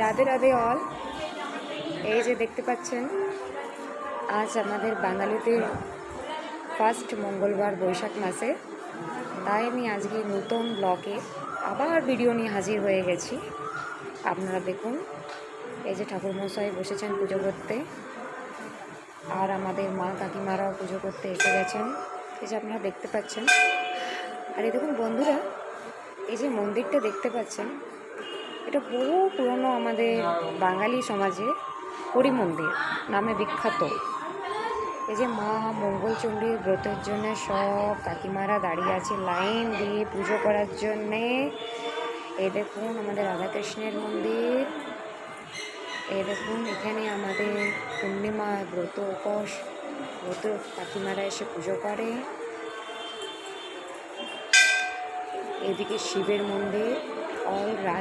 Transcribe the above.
Radhe Radhe all. এই যে দেখতে পাচ্ছেন, আজ আমাদের বাঙালিদের ফার্স্ট মঙ্গলবার বৈশাখ মাসে, তাই আমি আজকে নতুন ব্লগে আবার ভিডিও নিয়ে হাজির হয়ে গেছি। আপনারা দেখুন, এই যে ঠাকুরমশাই বসেছেন পুজো করতে, আর আমাদের মা কাকিমারাও পুজো করতে এসে গেছেন, এই যে আপনারা দেখতে পাচ্ছেন। আর এই দেখুন বন্ধুরা, এই যে মন্দিরটা দেখতে পাচ্ছেন, এটা বহু পুরনো আমাদের বাঙালি সমাজে হরি মন্দির নামে বিখ্যাত। এই যে মা মঙ্গলচণ্ডীর ব্রতের জন্য সব কাকিমারা দাঁড়িয়ে আছে লাইন দিয়ে পুজো করার জন্যে। এই দেখুন আমাদের রাধাকৃষ্ণের মন্দির। এই দেখুন এখানে আমাদের পূর্ণিমা ব্রত উপোস ব্রত কাকিমারা এসে পুজো করে। এদিকে শিবের মন্দির। অল রাধা।